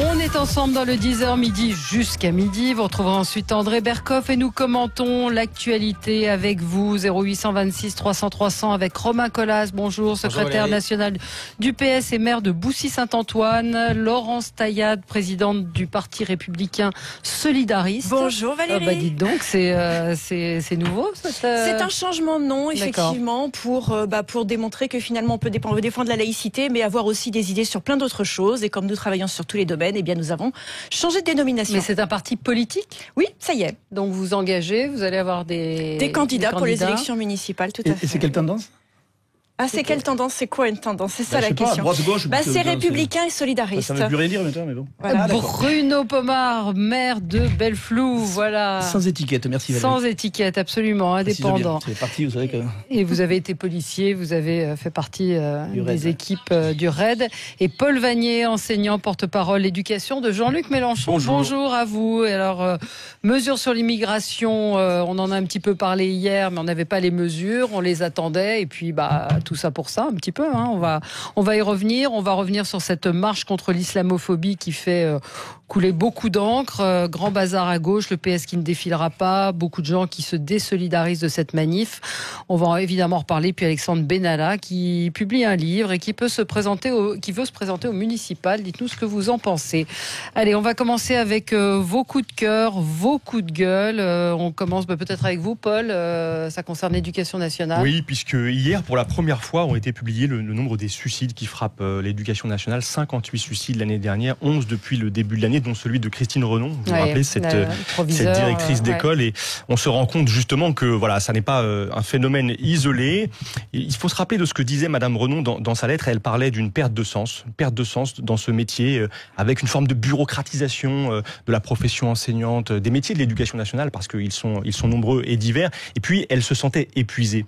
On est ensemble dans le 10h midi jusqu'à midi. Vous retrouverez ensuite André Berkoff et nous commentons l'actualité avec vous. 0826 300 300 avec Romain Colas. Bonjour, secrétaire national du PS et maire de Boussy-Saint-Antoine. Laurence Taillade, présidente du Parti républicain solidariste. Bonjour Valérie. Dites donc, c'est nouveau C'est un changement de nom, effectivement, pour démontrer que finalement on peut défendre la laïcité, mais avoir aussi des idées sur plein d'autres choses. Et comme nous travaillons sur tous les domaines, eh bien nous avons changé de dénomination. Mais c'est un parti politique ? Oui, ça y est. Donc vous engagez, vous allez avoir des candidats pour les élections municipales, tout à fait. Et c'est quelle tendance ? C'est quelle tendance ? C'est quoi une tendance ? C'est ça la question. Droite, gauche, c'est républicain et solidariste. Ça ne veut plus rien dire maintenant, mais bon. Voilà. Bruno Pomar, maire de Belleflou, voilà. Sans étiquette, merci Valérie. Sans étiquette, absolument, indépendant. C'est parti, vous savez que... Et vous avez été policier, vous avez fait partie des équipes du RAID. Et Paul Vanier, enseignant, porte-parole éducation de Jean-Luc Mélenchon. Bonjour à vous. Et alors, mesures sur l'immigration, on en a un petit peu parlé hier, mais on n'avait pas les mesures, on les attendait. Et puis, tout ça pour ça, un petit peu. On va y revenir. On va revenir sur cette marche contre l'islamophobie qui fait couler beaucoup d'encre. Grand bazar à gauche, le PS qui ne défilera pas. Beaucoup de gens qui se désolidarisent de cette manif. On va évidemment en reparler. Puis Alexandre Benalla qui publie un livre et qui veut se présenter au municipal. Dites-nous ce que vous en pensez. Allez, on va commencer avec vos coups de cœur, vos coups de gueule. On commence peut-être avec vous, Paul. Ça concerne l'éducation nationale. Oui, puisque hier, pour la première fois, ont été publiés le nombre des suicides qui frappent l'éducation nationale. 58 suicides l'année dernière, 11 depuis le début de l'année, dont celui de Christine Renon. Vous vous rappelez, cette directrice d'école. Et on se rend compte justement que ça n'est pas un phénomène isolé. Il faut se rappeler de ce que disait Madame Renon dans sa lettre. Elle parlait d'une perte de sens dans ce métier, avec une forme de bureaucratisation de la profession enseignante, des métiers de l'éducation nationale, parce qu'ils sont nombreux et divers. Et puis, elle se sentait épuisée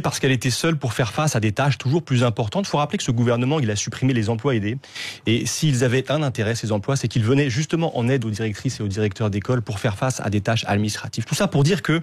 parce qu'elle était seule pour faire face à des tâches toujours plus importantes. Il faut rappeler que ce gouvernement, il a supprimé les emplois aidés. Et s'ils avaient un intérêt, ces emplois, c'est qu'ils venaient justement en aide aux directrices et aux directeurs d'école pour faire face à des tâches administratives. Tout ça pour dire qu'il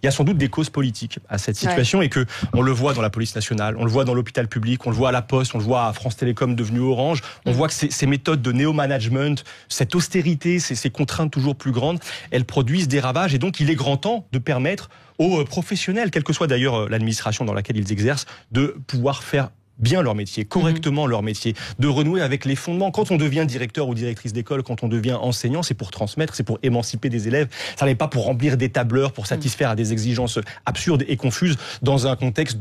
y a sans doute des causes politiques à cette situation et que on le voit dans la police nationale, on le voit dans l'hôpital public, on le voit à la Poste, on le voit à France Télécom devenu Orange. On voit que ces méthodes de néo-management, cette austérité, ces contraintes toujours plus grandes, elles produisent des ravages. Et donc, il est grand temps de permettre aux professionnels, quelle que soit d'ailleurs l'administration dans laquelle ils exercent, de pouvoir faire bien leur métier, correctement leur métier, de renouer avec les fondements. Quand on devient directeur ou directrice d'école, quand on devient enseignant, c'est pour transmettre, c'est pour émanciper des élèves. Ça n'est pas pour remplir des tableurs, pour satisfaire à des exigences absurdes et confuses dans un contexte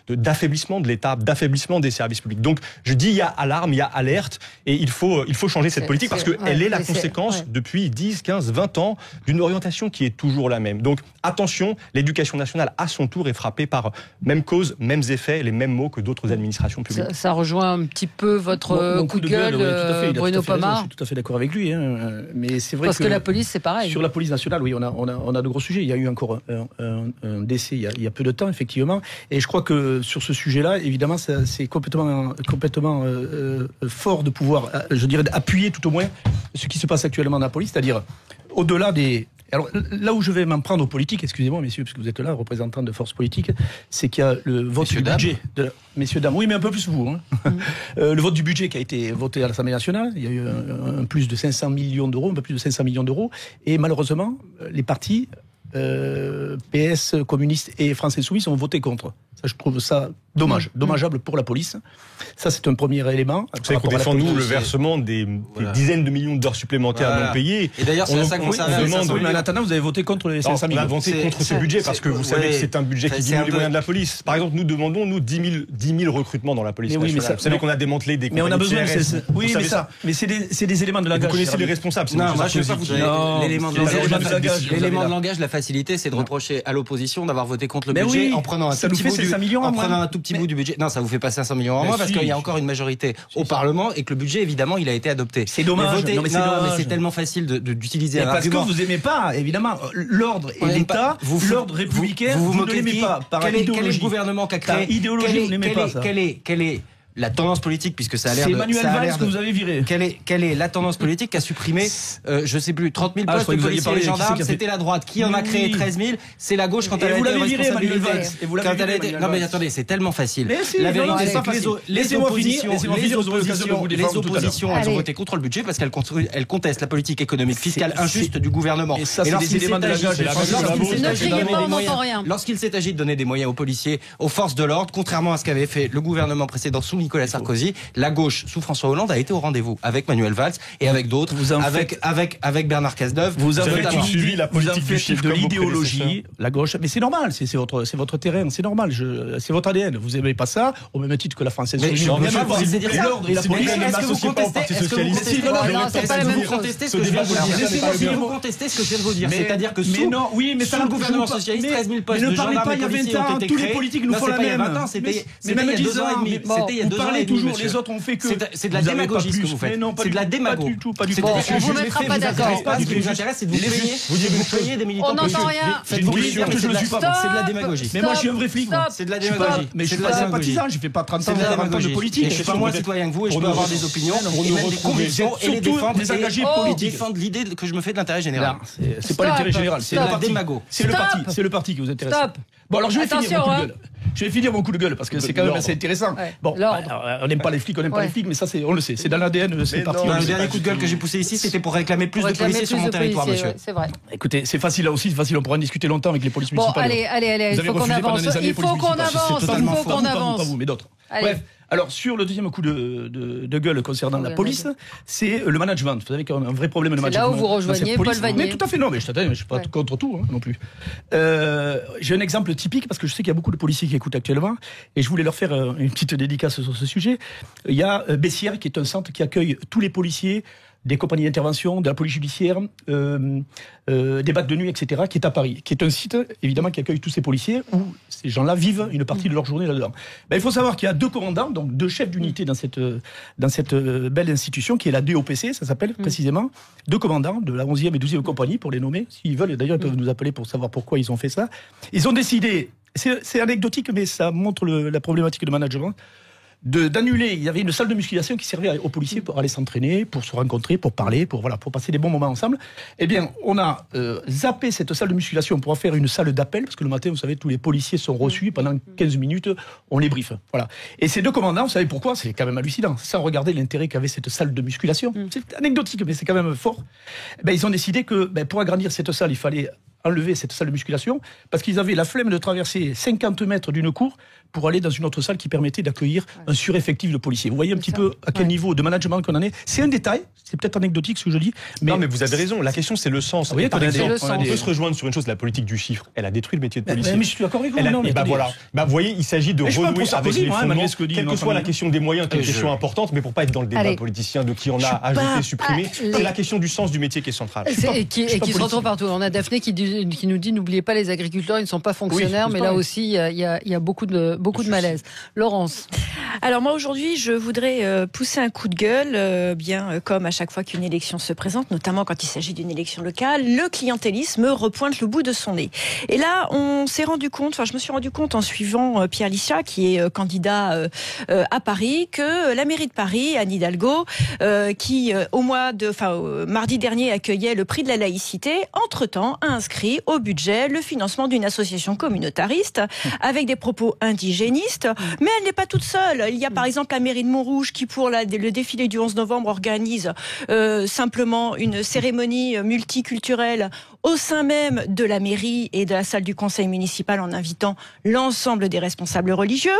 d'affaiblissement de l'État, d'affaiblissement des services publics. Donc, je dis, il y a alarme, il y a alerte, et il faut changer cette politique parce qu'elle est la conséquence depuis 10, 15, 20 ans d'une orientation qui est toujours la même. Donc, attention, l'éducation nationale, à son tour, est frappée par même cause, mêmes effets, les mêmes mots que d'autres administration publique. Ça rejoint un petit peu votre coup de gueule, Bruno Pomar. Je suis tout à fait d'accord avec lui. Mais c'est vrai parce que la police, c'est pareil. Sur la police nationale, oui, on a de gros sujets. Il y a eu encore un décès il y a peu de temps, effectivement. Et je crois que sur ce sujet-là, évidemment, c'est complètement fort de pouvoir, appuyer tout au moins ce qui se passe actuellement dans la police, c'est-à-dire au-delà des... Alors là où je vais m'en prendre aux politiques, excusez-moi messieurs, parce que vous êtes là, représentants de forces politiques, c'est qu'il y a le vote du budget. Messieurs, dames, oui, mais un peu plus vous. Le vote du budget qui a été voté à l'Assemblée nationale, il y a eu un plus de 500 millions d'euros, un peu plus de 500 millions d'euros, et malheureusement, les partis PS, communistes et France Insoumise ont voté contre. Ça, je trouve ça dommageable pour la police. Ça, c'est un premier élément. Vous savez qu'on défend, nous, le versement des dizaines de millions d'heures supplémentaires non payées. Et d'ailleurs, c'est ça qu'on demande. Mais en attendant, vous avez voté contre les 500 millions. On a voté contre ce budget parce que vous savez que c'est un budget qui diminue les moyens de la police. Par exemple, nous demandons, 10 000 recrutements dans la police nationale. Vous savez qu'on a démantelé des compagnies. Mais on a besoin de CRS. Oui, mais c'est des éléments de langage. Vous connaissez les responsables. Non, moi, je ne sais pas vous donner l'élément de langage, la facilité, c'est de reprocher à l'opposition d'avoir voté contre le budget en prenant un tout petit bout du budget. Non, ça vous fait pas 500 millions en moins parce qu'il y a encore une majorité au Parlement et que le budget, évidemment, il a été adopté. C'est dommage. Mais c'est tellement facile d'utiliser un argument. Parce que vous aimez pas, évidemment, l'ordre et l'État, l'ordre républicain, vous ne l'aimez pas. Quel est le gouvernement qui a créé? Idéologie, vous n'aimez pas ça. Quel est la tendance politique, puisque ça a l'air de... C'est Manuel Valls que vous avez viré. Quelle est la tendance politique qui a supprimé, je sais plus, 30 000 postes de policiers et gendarmes? C'était la droite. Qui en a créé 13 000? C'est la gauche quand elle a été responsabilisée. Non mais attendez, c'est tellement facile. La vérité, c'est que les oppositions, elles ont voté contre le budget parce qu'elles contestent la politique économique fiscale injuste du gouvernement. Et ça, c'est des éléments de langage. Lorsqu'il s'est agi de donner des moyens aux policiers, aux forces de l'ordre, contrairement à ce qu'avait fait le gouvernement précédent sous Nicolas Sarkozy, la gauche sous François Hollande a été au rendez-vous avec Manuel Valls et avec d'autres, avec Bernard Cazeneuve. Vous avez suivi la politique du chiffre de l'idéologie, la gauche, mais c'est normal, c'est votre terrain, c'est normal, c'est votre ADN. Vous aimez pas ça au même titre que la Française. L'ordre et la police. Est-ce que vous contestez ce que je viens de vous dire? C'est-à-dire que sous le gouvernement socialiste, 13 000 postes de gendarmes et policiers ont été créés. Tous les politiques nous font la même. C'était il y a 2 ans et demi. C'était il y a 2 ans et demi. Les autres ont fait que. C'est de la démagogie ce que vous faites. C'est de la démagogie. Pas du tout. On vous mettra pas d'accord. Ce qui vous intéresse, c'est de vous payer des militants. On n'entend rien. Faites-vous plaisir, mais c'est de la démagogie. Mais moi, je suis un vrai flic. C'est de la démagogie. Mais je suis pas sympathisant. Je fais pas 30 ans de politique. Je suis pas moins citoyen que vous et je peux avoir des opinions et même des convictions et les défendre et défendre l'idée que je me fais de l'intérêt général. C'est pas l'intérêt général, c'est la démago. C'est le parti qui vous intéresse. Stop. Bon, alors je vais finir mon coup de gueule. Je vais finir mon coup de gueule parce que c'est quand même assez intéressant. Bon, on n'aime pas les flics, mais ça, on le sait. C'est dans l'ADN, c'est parti. Le dernier coup de gueule que j'ai poussé ici, c'était pour réclamer plus de policiers sur mon territoire, monsieur. C'est vrai. Écoutez, c'est facile là aussi, c'est facile. On pourra en discuter longtemps avec les polices municipales. Bon, allez, il faut qu'on avance. Il faut qu'on avance. Pas vous, mais d'autres. Bref. Alors, sur le deuxième coup de gueule concernant la police, c'est le management. Vous savez qu'il y a un vrai problème de management. C'est là où vous rejoignez Paul Vanier. Mais tout à fait, non, mais je ne suis pas contre tout non plus. J'ai un exemple typique parce que je sais qu'il y a beaucoup de policiers qui écoutent actuellement et je voulais leur faire une petite dédicace sur ce sujet. Il y a Bessières qui est un centre qui accueille tous les policiers des compagnies d'intervention, de la police judiciaire, des bacs de nuit, etc., qui est à Paris, qui est un site, évidemment, qui accueille tous ces policiers, où ces gens-là vivent une partie de leur journée là-dedans. Il faut savoir qu'il y a 2 commandants, donc 2 chefs d'unité dans cette belle institution, qui est la DOPC, ça s'appelle précisément, 2 commandants de la 11e et 12e compagnie, pour les nommer, s'ils veulent, d'ailleurs, ils peuvent nous appeler pour savoir pourquoi ils ont fait ça. Ils ont décidé, c'est anecdotique, mais ça montre la problématique de management, d'annuler. Il y avait une salle de musculation qui servait aux policiers pour aller s'entraîner, pour se rencontrer, pour parler, pour passer des bons moments ensemble. Eh bien, on a zappé cette salle de musculation pour en faire une salle d'appel, parce que le matin, vous savez, tous les policiers sont reçus, pendant 15 minutes, on les briefe. Voilà. Et ces 2 commandants, vous savez pourquoi? C'est quand même hallucinant. Sans regarder l'intérêt qu'avait cette salle de musculation. C'est anecdotique, mais c'est quand même fort. Ils ont décidé que pour agrandir cette salle, il fallait enlever cette salle de musculation, parce qu'ils avaient la flemme de traverser 50 mètres d'une cour pour aller dans une autre salle qui permettait d'accueillir un sureffectif de policiers. Vous voyez un petit peu à quel niveau de management qu'on en est. C'est un détail, c'est peut-être anecdotique ce que je dis. Mais non, mais vous avez raison. La question, c'est le sens. Oui, par exemple, on peut se rejoindre sur une chose, la politique du chiffre. Elle a détruit le métier de policier. Mais je suis d'accord avec vous. Voilà. Vous voyez, il s'agit de renouer avec les fondements, quelle que soit la question des moyens, qui est une question importante, mais pour pas être dans le débat politicien de qui on a ajouté, supprimé, c'est la question du sens du métier qui est centrale. Et qui se retrouve partout. On a Daphné qui nous dit, n'oubliez pas, les agriculteurs, ils ne sont pas fonctionnaires, mais là aussi, il y a beaucoup de malaise. Laurence. Alors moi aujourd'hui, je voudrais pousser un coup de gueule, bien comme à chaque fois qu'une élection se présente, notamment quand il s'agit d'une élection locale, le clientélisme repointe le bout de son nez. Et là, je me suis rendu compte en suivant Pierre Liscia, qui est candidat à Paris, que la mairie de Paris, Anne Hidalgo, qui mardi dernier accueillait le prix de la laïcité, entre-temps a inscrit au budget le financement d'une association communautariste avec des propos indigénistes. Mais elle n'est pas toute seule. Il y a par exemple la mairie de Montrouge qui, pour le défilé du 11 novembre, organise simplement une cérémonie multiculturelle au sein même de la mairie et de la salle du conseil municipal en invitant l'ensemble des responsables religieux.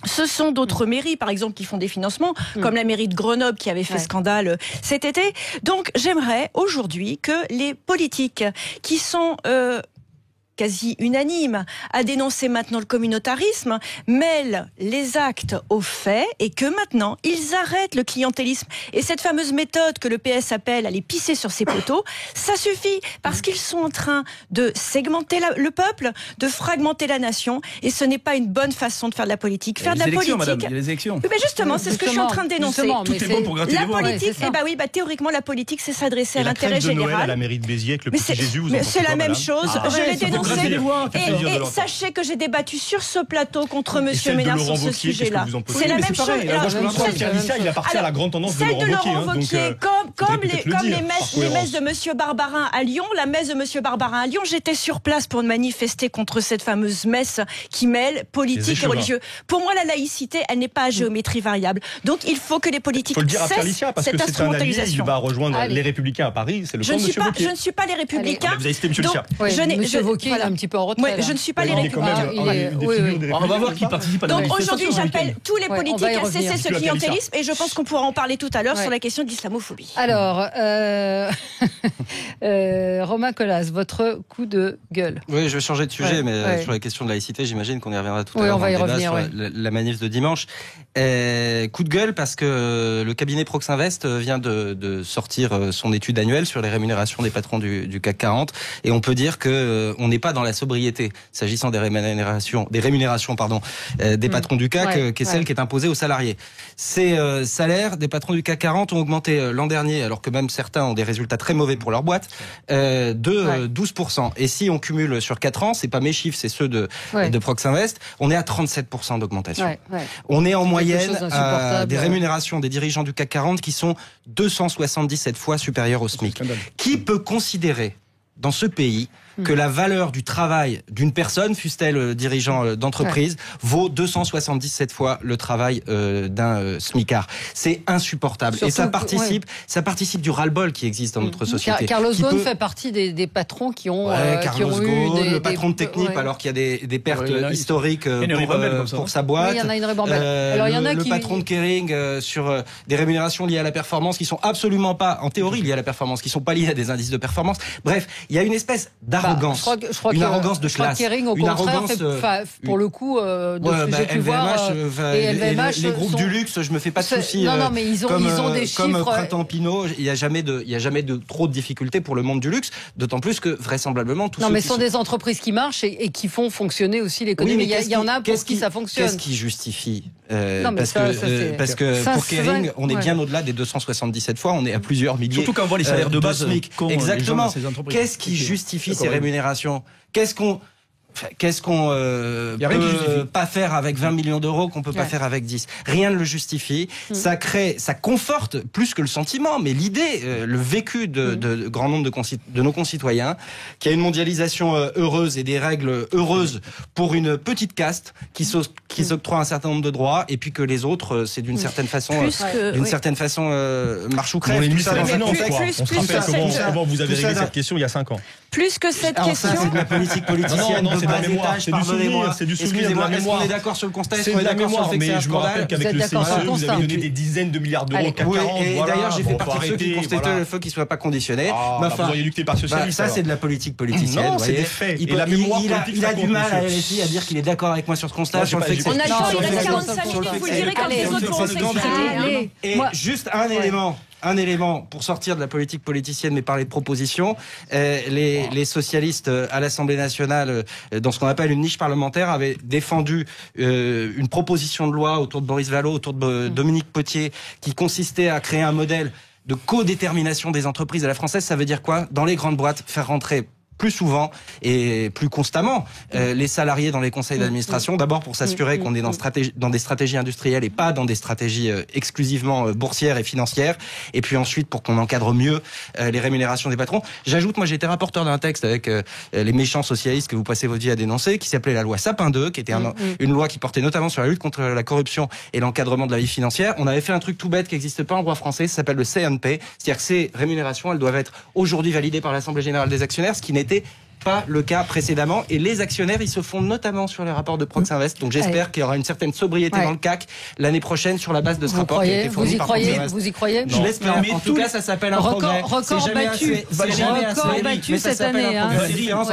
Ce sont d'autres mairies, par exemple, qui font des financements, comme la mairie de Grenoble qui avait fait scandale cet été. Donc j'aimerais aujourd'hui que les politiques qui sont quasi unanime à dénoncer maintenant le communautarisme, mêlent les actes aux faits et que maintenant, ils arrêtent le clientélisme. Et cette fameuse méthode que le PS appelle aller pisser sur ses poteaux, ça suffit parce qu'ils sont en train de segmenter le peuple, de fragmenter la nation et ce n'est pas une bonne façon de faire de la politique. Faire de la politique... Madame, il y a les élections. Oui, mais justement, c'est ce que je suis en train de dénoncer. Tout est bon pour gratter les voix. La politique, théoriquement, la politique, c'est s'adresser à l'intérêt général. À la mairie de Béziers avec le petit Jésus, c'est la même chose. Je l'ai dénoncé Et sachez que j'ai débattu sur ce plateau contre Monsieur Ménard sur ce sujet-là. C'est la même chose. Il appartient à la grande tendance de Laurent Wauquiez. Comme les messes de Monsieur Barbarin à Lyon, la messe de Monsieur Barbarin à Lyon, j'étais sur place pour manifester contre cette fameuse messe qui mêle politique et religieux. Pour moi, la laïcité, elle n'est pas à géométrie variable. Donc, il faut que les politiques cessent cette instrumentalisation. Il va rejoindre les Républicains à Paris. C'est le camp de M. Wauquiez. Je ne suis pas les Républicains. Vous avez cité M. Lichat. M. Wauquiez est un petit peu en retrait. Je ne suis pas les Républicains. On va voir qui participe à la manifestation. Donc, aujourd'hui, j'appelle tous les politiques à cesser ce clientélisme et je pense qu'on pourra en parler tout à l'heure sur la question de l'islamophobie. Alors, Romain Colas, votre coup de gueule. Oui, je vais changer de sujet, mais sur la question de laïcité, j'imagine qu'on y reviendra tout à l'heure. On va y revenir, sur la manif de dimanche. Coup de gueule parce que le cabinet Proxinvest vient de sortir son étude annuelle sur les rémunérations des patrons du CAC 40 et on peut dire que on n'est pas dans la sobriété s'agissant des rémunérations des patrons du CAC, qui est celle qui est imposée aux salariés. Ces salaires des patrons du CAC 40 ont augmenté l'an dernier, alors que même certains ont des résultats très mauvais pour leur boîte, de 12%. Et si on cumule sur 4 ans, c'est pas mes chiffres, c'est ceux de Proxinvest, on est à 37% d'augmentation. On est en moyenne des rémunérations des dirigeants du CAC 40 qui sont 277 fois supérieures au SMIC. Qui peut considérer dans ce pays que la valeur du travail d'une personne, fût-elle dirigeant d'entreprise, vaut 277 fois le travail d'un smicard. C'est insupportable. Surtout, et ça participe du ras-le-bol qui existe dans notre société. Carlos Ghosn fait partie des patrons qui ont eu le patron de Technip, alors qu'il y a des pertes historiques pour sa boîte. Il y en a une ribambelle. Le patron de Kering sur des rémunérations liées à la performance qui sont absolument pas, en théorie, liées à la performance, qui sont pas liées à des indices de performance. Bref, il y a une espèce d'arrogance, une arrogance de classe, Kering, au contraire, pour le coup, de ce que j'ai pu voir, les groupes du luxe, je me fais pas de soucis. Non, mais ils ont des chiffres. Comme Printemps Pinot, il y a jamais de trop de difficultés pour le monde du luxe, d'autant plus que vraisemblablement tous. Non, mais ce sont des entreprises qui marchent et qui font fonctionner aussi l'économie. Il y en a pour qui ça fonctionne. Qu'est-ce qui justifie parce que pour Kering, on est bien au-delà des 277 fois, on est à plusieurs milliers. Surtout quand on voit les salaires de base. Exactement. Qu'est-ce qui justifie ces rémunérations? Qu'est-ce qu'on peut pas faire avec 20 millions d'euros qu'on peut pas faire avec 10? Rien ne le justifie. Ça conforte plus que le sentiment, mais l'idée, le vécu de grand nombre de nos concitoyens, qu'il y a une mondialisation heureuse et des règles heureuses pour une petite caste qui s'octroie un certain nombre de droits, et puis que les autres, c'est d'une certaine façon, marche ou crève. On se rappelle comment vous avez réglé cette question il y a 5 ans. Plus que cette question. C'est de la politique politicienne. C'est de la mémoire, c'est du souvenir, c'est du souvenir de la mémoire. On est d'accord sur le constat, c'est de la mémoire, mais je me rappelle qu'avec le CICE, vous avez donné des dizaines de milliards d'euros au CAC 40. Et d'ailleurs, j'ai fait partie de ceux qui constataient le feu qui ne soit pas conditionné. Vous auriez lutté par socialiste. Ça, c'est de la politique politicienne. Non, c'est des faits. Et la mémoire politique, il a du mal à LFI à dire qu'il est d'accord avec moi sur ce constat. On a le temps, il reste 45 minutes, vous le direz quand les autres vont s'exprimer. Et juste un élément pour sortir de la politique politicienne, mais parler de propositions. Les socialistes à l'Assemblée nationale, dans ce qu'on appelle une niche parlementaire, avaient défendu une proposition de loi autour de Boris Vallaud, autour de Dominique Potier, qui consistait à créer un modèle de codétermination des entreprises à la française. Ça veut dire quoi? Dans les grandes boîtes, faire rentrer plus souvent et plus constamment les salariés dans les conseils d'administration, d'abord pour s'assurer qu'on est dans des stratégies industrielles et pas dans des stratégies exclusivement boursières et financières, et puis ensuite pour qu'on encadre mieux les rémunérations des patrons. J'ajoute, moi j'ai été rapporteur d'un texte avec les méchants socialistes que vous passez votre vie à dénoncer, qui s'appelait la loi Sapin 2, qui était une loi qui portait notamment sur la lutte contre la corruption et l'encadrement de la vie financière. On avait fait un truc tout bête qui n'existe pas en droit français, ça s'appelle le CNP, c'est-à-dire que ces rémunérations, elles doivent être aujourd'hui validées par l'Assemblée générale des actionnaires, ce qui n'était pas le cas précédemment, et les actionnaires ils se fondent notamment sur les rapports de Proxinvest, donc j'espère qu'il y aura une certaine sobriété dans le CAC l'année prochaine sur la base de ce rapport qui a été fourni par Proxinvest. Vous y croyez? Je l'espère. En tout cas, ça s'appelle un progrès. Record battu cette année.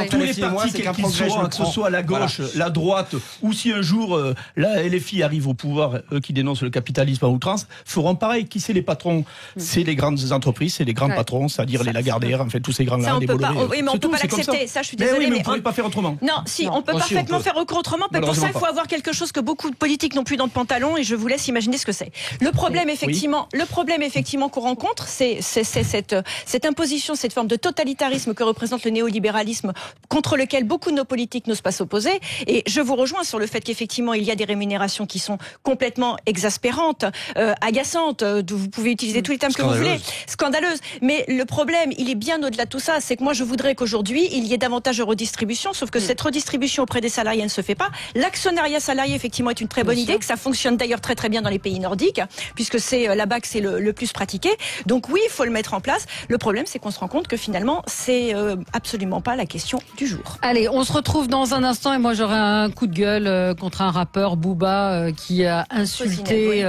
Tous les partis, quels qu'ils soient, que ce soit la gauche, la droite, ou si un jour la LFI arrive au pouvoir, eux qui dénoncent le capitalisme à outrance, feront pareil. Qui c'est les patrons? C'est les grandes entreprises, c'est les grands patrons, c'est-à-dire les Lagardère, en fait tous ces grands-là, les Bolloré. Oui, mais on peut pas l'accepter. ça, je suis désolée. Oui, mais vous ne pouvez pas faire autrement. Non, si, on peut parfaitement faire autrement, mais pour ça, il faut avoir quelque chose que beaucoup de politiques n'ont plus dans le pantalon, et je vous laisse imaginer ce que c'est. Le problème, effectivement, qu'on rencontre, c'est cette imposition, cette forme de totalitarisme que représente le néolibéralisme, contre lequel beaucoup de nos politiques n'osent pas s'opposer. Et je vous rejoins sur le fait qu'effectivement, il y a des rémunérations qui sont complètement exaspérantes, agaçantes, vous pouvez utiliser tous les termes que vous voulez, scandaleuses. Mais le problème, il est bien au-delà de tout ça, c'est que moi je voudrais qu'aujourd'hui, il y ait davantage de redistribution, sauf que cette redistribution auprès des salariés ne se fait pas. L'actionnariat salarié, effectivement, est une très bonne idée, que ça fonctionne d'ailleurs très très bien dans les pays nordiques, puisque c'est là-bas que c'est le plus pratiqué. Donc oui, il faut le mettre en place. Le problème, c'est qu'on se rend compte que finalement, c'est absolument pas la question du jour. Allez, on se retrouve dans un instant, et moi j'aurai un coup de gueule contre un rappeur, Booba, qui a insulté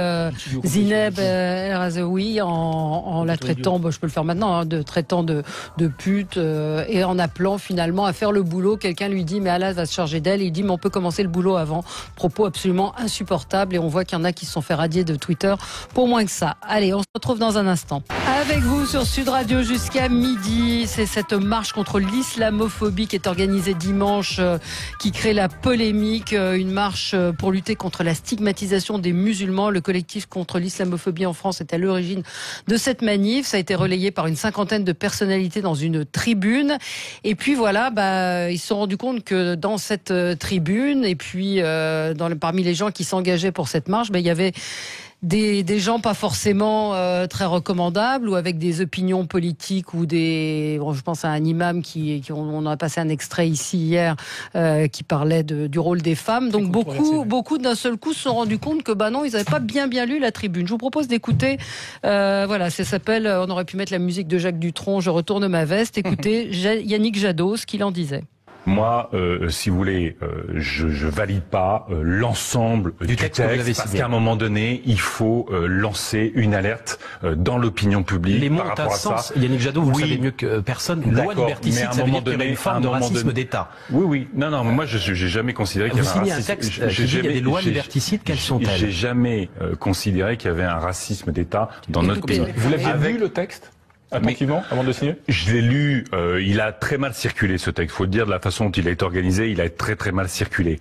Zineb El Razoui en la traitant, je peux le faire maintenant, de traitant de pute, et en appelant finalement à faire le boulot. Quelqu'un lui dit mais Allah va se charger d'elle, et il dit mais on peut commencer le boulot avant. Propos absolument insupportables, et on voit qu'il y en a qui se sont fait radier de Twitter pour moins que ça. Allez, on se retrouve dans un instant avec vous sur Sud Radio jusqu'à midi. C'est cette marche contre l'islamophobie qui est organisée dimanche, qui crée la polémique, une marche pour lutter contre la stigmatisation des musulmans. Le collectif contre l'islamophobie en France est à l'origine de cette manif. Ça a été relayé par une cinquantaine de personnalités dans une tribune. Et puis voilà, ils se sont rendus compte que dans cette tribune, et puis parmi les gens qui s'engageaient pour cette marche, il y avait des gens pas forcément très recommandables, ou avec des opinions politiques, ou je pense à un imam on a passé un extrait ici hier qui parlait du rôle des femmes. Donc beaucoup d'un seul coup se sont rendus compte que non, ils n'avaient pas bien lu la tribune. Je vous propose d'écouter, ça s'appelle, on aurait pu mettre la musique de Jacques Dutronc, Je retourne ma veste. Écoutez Yannick Jadot, ce qu'il en disait. Moi, si vous voulez, je valide pas l'ensemble du texte parce qu'à un moment donné, il faut lancer une alerte dans l'opinion publique. Les mots ont un sens. Yannick Jadot, vous le savez mieux que personne. Une loi liberticide, ça veut dire qu'il y aurait une forme de racisme d'État. Oui. Non, mais moi, j'ai jamais considéré qu'il y avait un racisme. Il y a des lois liberticides, quelles sont-elles ? J'ai jamais considéré qu'il y avait un racisme d'État dans notre pays. Vous l'aviez lu le texte ? Attentivement, avant de signer ? Je l'ai lu, il a très mal circulé ce texte. Faut le dire, de la façon dont il a été organisé, il a très très mal circulé.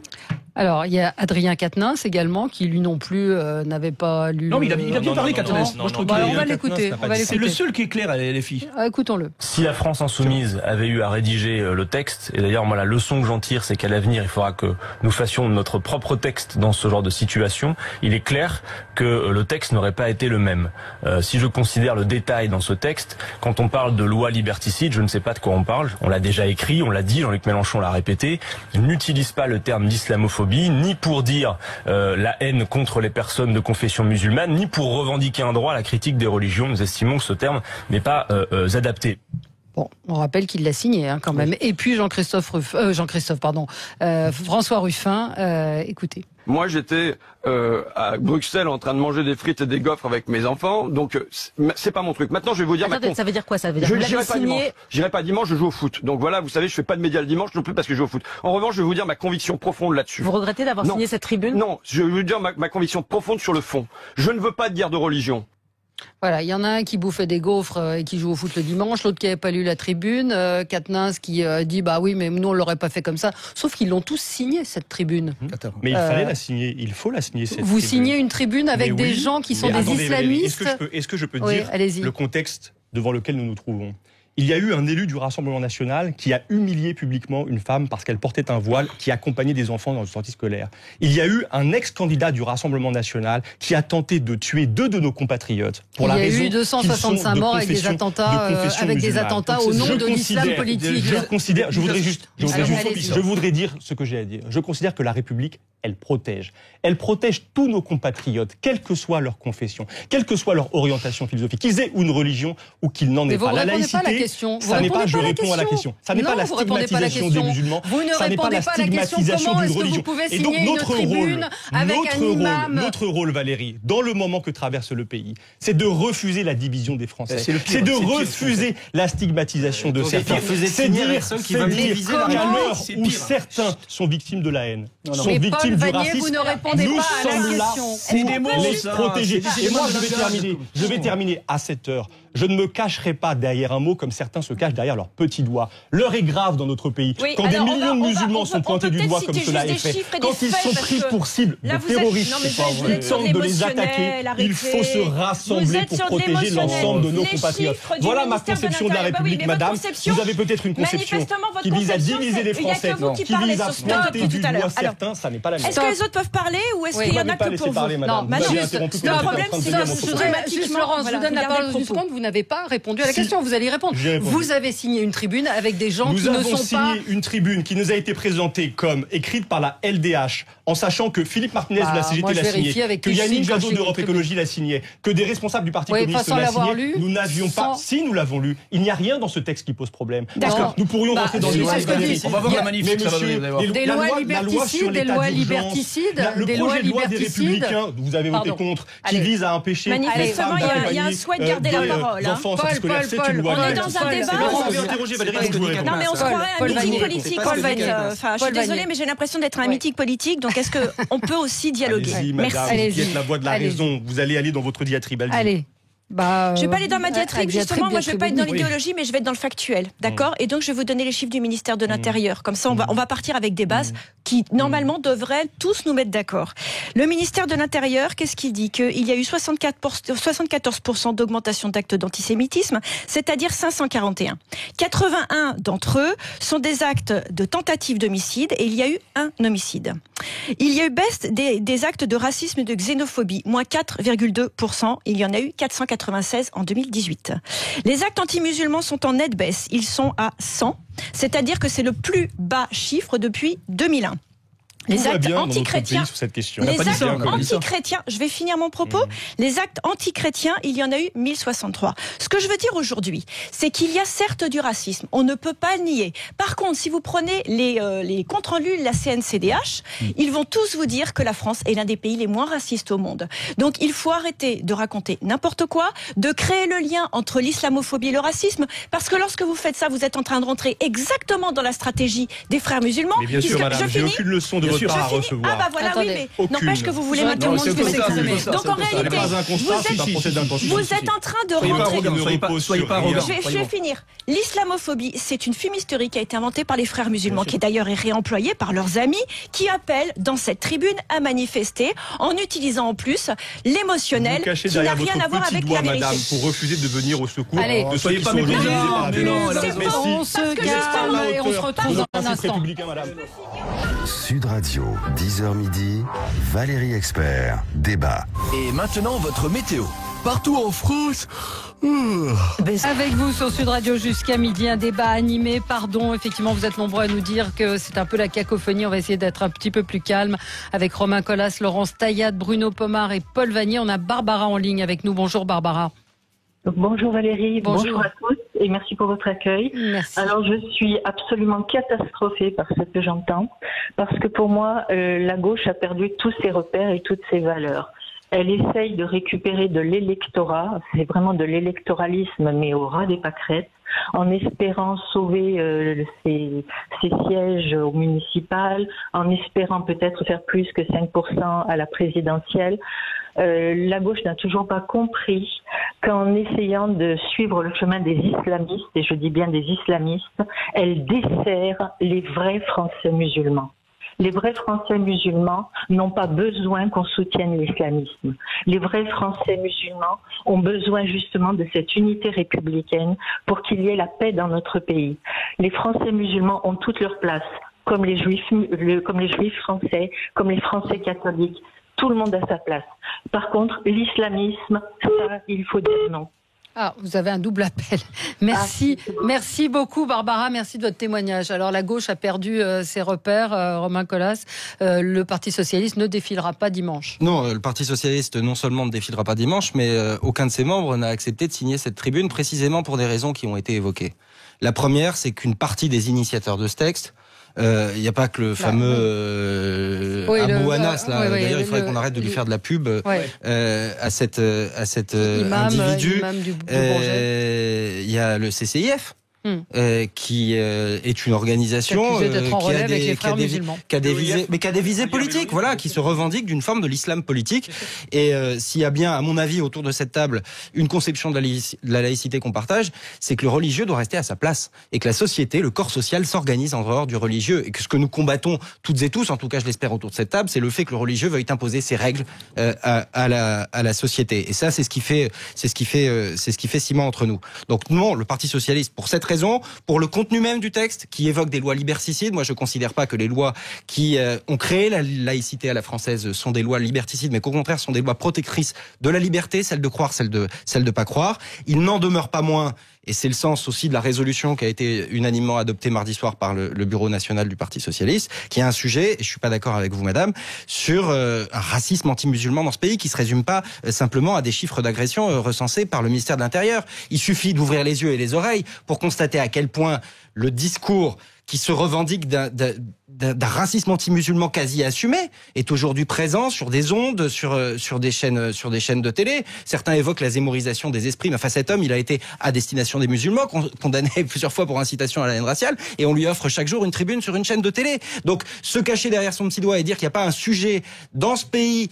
Alors, il y a Adrien Quatennens également, qui lui non plus n'avait pas lu... Non, mais il a bien parlé, Quatennens. On va l'écouter. C'est le seul qui est clair, les filles. Écoutons-le. Si la France Insoumise avait eu à rédiger le texte, et d'ailleurs, moi, la leçon que j'en tire, c'est qu'à l'avenir, il faudra que nous fassions notre propre texte dans ce genre de situation. Il est clair que le texte n'aurait pas été le même. Si je considère le détail dans ce texte, quand on parle de loi liberticide, je ne sais pas de quoi on parle. On l'a déjà écrit, on l'a dit, Jean-Luc Mélenchon l'a répété. Il n'utilise pas le terme d'islamophobie, ni pour dire la haine contre les personnes de confession musulmane, ni pour revendiquer un droit à la critique des religions. Nous estimons que ce terme n'est pas adapté. Bon, on rappelle qu'il l'a signé quand même. Et puis François Ruffin, écoutez. Moi, j'étais à Bruxelles en train de manger des frites et des gaufres avec mes enfants, donc c'est pas mon truc. Maintenant, je vais vous dire... Attendez, ça veut dire quoi? Ça veut dire j'irai pas dimanche, je joue au foot. Donc voilà, vous savez, je fais pas de médias le dimanche non plus parce que je joue au foot. En revanche, je vais vous dire ma conviction profonde là-dessus. Vous regrettez d'avoir signé cette tribune? Non, je vais vous dire ma conviction profonde sur le fond. Je ne veux pas de guerre de religion. Voilà, il y en a un qui bouffait des gaufres et qui joue au foot le dimanche, l'autre qui n'avait pas lu la tribune, Quatennens qui dit oui, mais nous on l'aurait pas fait comme ça. Sauf qu'ils l'ont tous signé cette tribune. Mais il fallait la signer, il faut la signer cette Vous tribune. Signez une tribune avec des gens qui sont des islamistes. Est-ce que je peux dire le contexte devant lequel nous nous trouvons? Il y a eu un élu du Rassemblement national qui a humilié publiquement une femme parce qu'elle portait un voile, qui accompagnait des enfants dans une sortie scolaire. Il y a eu un ex-candidat du Rassemblement national qui a tenté de tuer 2 de nos compatriotes pour la raison qu'il y a eu 265 morts avec des attentats au nom de l'islam politique. Je voudrais dire ce que j'ai à dire. Je considère que la République, elle protège. Elle protège tous nos compatriotes, quelle que soit leur confession, quelle que soit leur orientation philosophique, qu'ils aient une religion ou qu'ils n'en aient pas. La laïcité, ça n'est pas, je réponds à la question. Ça n'est pas la stigmatisation des musulmans. Ça n'est pas la stigmatisation d'une religion. Et donc notre rôle, Valérie, dans le moment que traverse le pays, c'est de refuser la division des Français. C'est de refuser la stigmatisation de certains. C'est dire qu'à l'heure où certains sont victimes de la haine, sont victimes du racisme, vous ne répondez nous pas à sommes la là question. pour les protéger. Et moi, je vais terminer à cette heure. Je ne me cacherai pas derrière un mot comme certains se cachent derrière leur petit doigt. L'heure est grave dans notre pays. Oui, quand alors des millions de musulmans sont pointés du doigt comme cela est fait, quand ils sont pris pour cible de terroristes, ils tentent de les attaquer, il faut se rassembler pour protéger l'ensemble de nos compatriotes. Voilà ma conception de la République, madame. Vous avez peut-être une conception qui vise à diviser les Français, qui vise à pointer du doigt certains, ça n'est pas la mienne. Est-ce que les autres peuvent parler ou est-ce qu'il y en a que pour vous? Non, le problème, c'est que Laurence, je vous donne la parole au seconde, vous n'avez pas répondu à la question, vous allez y répondre. Vous avez signé une tribune avec des gens qui ne sont pas... Nous avons signé une tribune qui nous a été présentée comme écrite par la LDH, en sachant que Philippe Martinez de la CGT l'a signé, que Yannick Jadot d'Europe Écologie l'a signé, que des responsables du Parti communiste l'a signé. Nous n'avions pas... Si, nous l'avons lu. Il n'y a rien dans ce texte qui pose problème. D'accord. Nous pourrions rentrer dans les... On va voir la manif. Des lois liberticides, des lois liberticides, des lois liberticides. Vous avez voté contre, qui vise à empêcher... Manifestement, il y a un souhait de garder la parole. Enfants, c'est une loi. On est dans un débat. Non, mais on se croirait un meeting politique. Enfin, je suis désolée, mais j'ai l'impression d'être un meeting politique. Donc, est-ce qu'on peut aussi dialoguer? Allez-y, madame, vous êtes la voix de la raison. Vous allez aller dans votre diatribe. Allez. Je vais pas aller dans ma diatribe, justement. Moi, je vais pas être dans l'idéologie, mais je vais être dans le factuel, d'accord? Et donc, je vais vous donner les chiffres du ministère de l'Intérieur. Comme ça, on va partir avec des bases qui, normalement, devraient tous nous mettre d'accord. Le ministère de l'Intérieur, qu'est-ce qu'il dit? Qu'il y a eu 74% d'augmentation d'actes d'antisémitisme, c'est-à-dire 541. 81 d'entre eux sont des actes de tentative d'homicide et il y a eu un homicide. Il y a eu baisse des actes de racisme et de xénophobie, moins 4,2%. Il y en a eu 496 en 2018. Les actes anti-musulmans sont en nette baisse. Ils sont à 100, c'est-à-dire que c'est le plus bas chiffre depuis 2001. Les actes antichrétiens, je vais finir mon propos. Les actes antichrétiens, il y en a eu 1063. Ce que je veux dire aujourd'hui, c'est qu'il y a certes du racisme, on ne peut pas nier. Par contre, si vous prenez les comptes rendus de la CNCDH, ils vont tous vous dire que la France est l'un des pays les moins racistes au monde. Donc il faut arrêter de raconter n'importe quoi, de créer le lien entre l'islamophobie et le racisme, parce que lorsque vous faites ça, vous êtes en train de rentrer exactement dans la stratégie des frères musulmans. Mais bien sûr, madame, j'ai aucune leçon de votre part à recevoir. Ah bah voilà, oui, mais n'empêche que vous voulez maintenant tout le monde se Donc en réalité, vous êtes en train de rentrer... Soyez pas arrogants. Je vais finir. L'islamophobie, c'est une fumisterie qui a été inventée par les frères musulmans, qui d'ailleurs est réemployée par leurs amis, qui appellent dans cette tribune à manifester en utilisant en plus l'émotionnel qui n'a rien à voir avec la vérité. Madame, pour refuser de venir au secours de ceux qui sont organisés par la violence. On se calme et on se retrouve dans un instant. Sud Radio, 10h midi, Valérie Expert, débat. Et maintenant, votre météo. Partout en France. Avec vous sur Sud Radio jusqu'à midi, un débat animé. Pardon, effectivement, vous êtes nombreux à nous dire que c'est un peu la cacophonie. On va essayer d'être un petit peu plus calme avec Romain Colas, Laurence Taillade, Bruno Pomar et Paul Vanier. On a Barbara en ligne avec nous. Bonjour Barbara. Bonjour Valérie, bonjour à tous et merci pour votre accueil. Merci. Alors je suis absolument catastrophée par ce que j'entends parce que pour moi la gauche a perdu tous ses repères et toutes ses valeurs. Elle essaye de récupérer de l'électorat, c'est vraiment de l'électoralisme mais au ras des pâquerettes, en espérant sauver ses sièges au municipal, en espérant peut-être faire plus que 5% à la présidentielle. La gauche n'a toujours pas compris qu'en essayant de suivre le chemin des islamistes, et je dis bien des islamistes, elle dessert les vrais Français musulmans. Les vrais Français musulmans n'ont pas besoin qu'on soutienne l'islamisme. Les vrais Français musulmans ont besoin justement de cette unité républicaine pour qu'il y ait la paix dans notre pays. Les Français musulmans ont toute leur place, comme les juifs français, comme les Français catholiques. Tout le monde a sa place. Par contre, l'islamisme, ça, il faut dire non. Ah, vous avez un double appel. Merci, merci beaucoup Barbara, merci de votre témoignage. Alors la gauche a perdu ses repères, Romain Colas. Le Parti Socialiste ne défilera pas dimanche. Non, le Parti Socialiste non seulement ne défilera pas dimanche, mais aucun de ses membres n'a accepté de signer cette tribune précisément pour des raisons qui ont été évoquées. La première, c'est qu'une partie des initiateurs de ce texte, il n'y a pas que le fameux Abou Anas là. D'ailleurs, il faudrait qu'on arrête de lui faire de la pub à cet individu. Imam du Bourget. Il y a le CCIF. qui est une organisation qui a des visées politiques, voilà, qui se revendique d'une forme de l'islam politique. Et s'il y a bien, à mon avis, autour de cette table, une conception de la laïcité qu'on partage, c'est que le religieux doit rester à sa place et que la société, le corps social, s'organise en dehors du religieux. Et que ce que nous combattons toutes et tous, en tout cas je l'espère autour de cette table, c'est le fait que le religieux veuille imposer ses règles à la société. Et ça, c'est ce qui fait ciment entre nous. Donc non, le Parti socialiste, pour cette raison, pour le contenu même du texte, qui évoque des lois liberticides, moi je considère pas que les lois qui ont créé la laïcité à la française sont des lois liberticides, mais qu'au contraire sont des lois protectrices de la liberté, celle de croire, celle de pas croire. Il n'en demeure pas moins, et c'est le sens aussi de la résolution qui a été unanimement adoptée mardi soir par le Bureau national du Parti socialiste, qui a un sujet, et je suis pas d'accord avec vous madame, sur un racisme anti-musulman dans ce pays qui se résume pas simplement à des chiffres d'agression recensés par le ministère de l'Intérieur. Il suffit d'ouvrir les yeux et les oreilles pour constater à quel point le discours qui se revendique d'un racisme anti-musulman quasi assumé est aujourd'hui présent sur des ondes, sur des chaînes de télé. Certains évoquent la zémorisation des esprits. Mais enfin, cet homme, il a été à destination des musulmans, condamné plusieurs fois pour incitation à la haine raciale, et on lui offre chaque jour une tribune sur une chaîne de télé. Donc, se cacher derrière son petit doigt et dire qu'il n'y a pas un sujet dans ce pays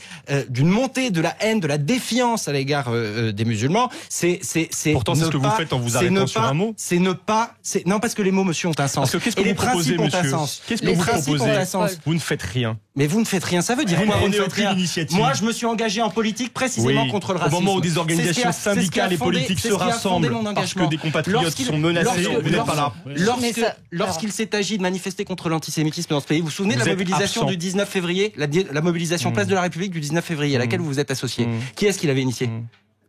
d'une montée de la haine, de la défiance à l'égard des musulmans, c'est pourtant c'est ce que vous faites en vous arrêtant sur un mot. Non, parce que les mots, monsieur, ont un sens. Parce que qu'est-ce que vous proposez, monsieur ? Qu'est-ce que vous proposez ? Vous ne faites rien. Mais vous ne faites rien, ça veut dire quoi? Vous ne faites rien. Moi, je me suis engagé en politique précisément contre le racisme. Au moment où des organisations syndicales et politiques se rassemblent parce que des compatriotes sont menacés, vous n'êtes pas là. Lorsqu'il s'est agi de manifester contre l'antisémitisme dans ce pays, vous vous souvenez de la mobilisation du 19 février, la mobilisation Place de la République du 19 février, à laquelle vous vous êtes associé. Qui est-ce qui l'avait initié?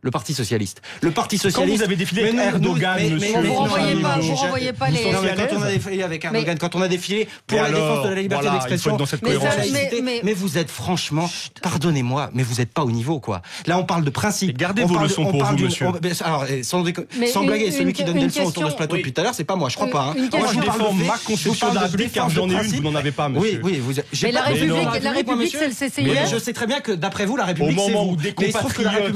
Le Parti socialiste. Le Parti socialiste. Quand vous avez défilé avec Erdogan, monsieur. Vous renvoyez pas les. Quand on a défilé avec Erdogan, quand on a défilé pour la défense de la liberté d'expression, mais vous êtes franchement, pardonnez-moi, mais vous n'êtes pas au niveau, quoi. Là, on parle de principe. Gardez vos leçons pour vous, monsieur. Alors, sans blaguer, celui qui donne des leçons autour de ce plateau depuis tout à l'heure, c'est pas moi, je crois pas. Moi, je défends ma conception de la République, car j'en ai une, vous n'en avez pas, monsieur. Oui, mais la République, c'est le CCIF. Je sais très bien que, d'après vous, la République, c'est vous. Au moment où des compatriotes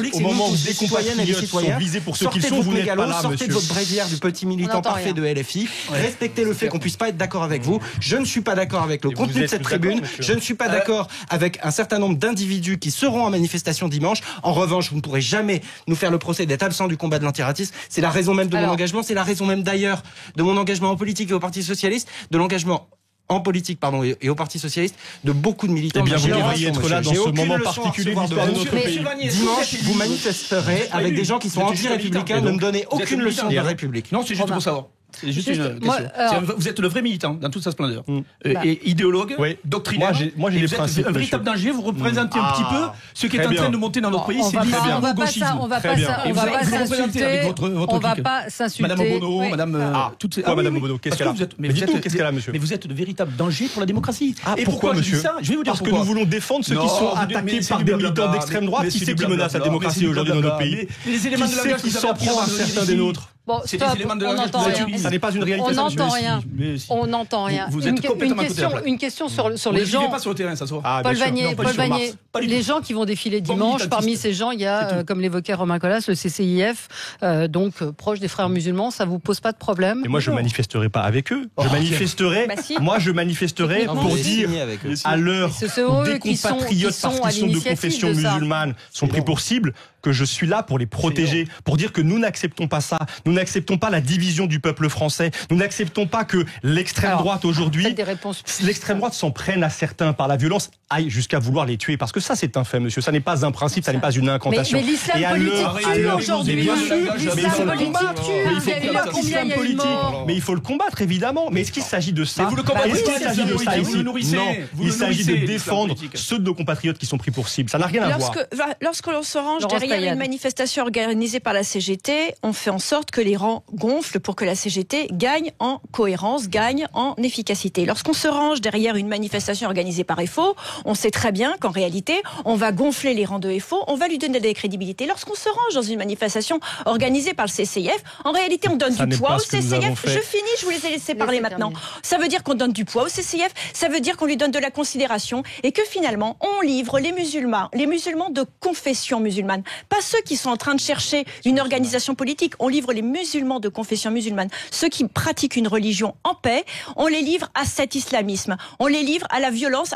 sont visés pour ce qu'ils sont, vous n'êtes pas là, sortez de votre bréviaire du petit militant parfait de LFI, respectez le fait qu'on puisse pas être d'accord avec vous. Je ne suis pas d'accord avec le contenu de cette tribune, je ne suis pas d'accord avec un certain nombre d'individus qui seront en manifestation dimanche. En revanche, vous ne pourrez jamais nous faire le procès d'être absent du combat de l'antiracisme. C'est la raison même de mon engagement, c'est la raison même d'ailleurs de mon engagement en politique et au Parti socialiste, de l'engagement en politique, et au Parti socialiste, de beaucoup de militants. Eh bien, vous devriez être là dans ce moment particulier de l'histoire de notre pays. Dimanche, vous manifesterez avec des gens qui sont anti-républicains. Ne me donnez aucune leçon de République. Non, c'est juste pour savoir. C'est juste une question. Vous êtes le vrai militant dans toute sa splendeur. Et idéologue, doctrinaire. Moi, j'ai des principes. Un véritable danger. Vous représentez un petit peu ce qui est en train de monter dans notre pays. C'est l'islamo-gauchisme. On va pas s'insulter. Madame Obono, Madame Obono, qu'est-ce qu'elle a? Mais dites-nous, qu'est-ce qu'elle a, monsieur? Mais vous êtes de véritable danger pour la démocratie. Et pourquoi, monsieur? Je vais vous dire parce que nous voulons défendre ceux qui sont attaqués par des militants d'extrême droite. Qui c'est qui menace la démocratie aujourd'hui dans notre pays? Les éléments de langage qui s'en prend à certains des nôtres. Bon, stop, on n'entend rien. Ça n'est pas une réalité. On n'entend rien. Vous êtes complètement à côté de la plaque. Une question sur les gens. Vous ne pas sur le terrain, ça soit. Paul Vanier, les gens qui vont défiler dimanche, parmi ces gens, il y a, comme l'évoquait Romain Collas, le CCIF, donc proche des frères musulmans. Ça vous pose pas de problème? Et moi, je manifesterai pas avec eux. Je manifesterai pour dire à l'heure où des compatriotes parce qu'ils sont de confession musulmane sont pris pour cible, que je suis là pour les protéger, pour dire que nous n'acceptons pas ça. Nous n'acceptons pas la division du peuple français. Nous n'acceptons pas que l'extrême droite aujourd'hui, l'extrême droite s'en prenne à certains par la violence, aille jusqu'à vouloir les tuer. Parce que ça, c'est un fait, monsieur. Ça n'est pas un principe, ça n'est pas une incantation. Mais l'islam politique tue aujourd'hui. Mais il faut le combattre, évidemment. Mais est-ce qu'il s'agit de ça? Vous le combattez. Est-ce qu'il s'agit de ça ici? Non. Il s'agit de défendre ceux de nos compatriotes qui sont pris pour cible. Ça n'a rien à voir. Lorsque l'on se range derrière une manifestation organisée par la CGT, on fait en sorte que les rangs gonflent pour que la CGT gagne en cohérence, gagne en efficacité. Lorsqu'on se range derrière une manifestation organisée par FO, on sait très bien qu'en réalité, on va gonfler les rangs de FO, on va lui donner de la crédibilité. Lorsqu'on se range dans une manifestation organisée par le CCIF, en réalité, on donne du poids au CCIF. Je finis, je vous les ai laissés parler maintenant. Ça veut dire qu'on donne du poids au CCIF, ça veut dire qu'on lui donne de la considération et que finalement, on livre les musulmans de confession musulmane. Pas ceux qui sont en train de chercher une organisation politique. On livre les musulmans de confession musulmane, ceux qui pratiquent une religion en paix, on les livre à cet islamisme. On les livre à la violence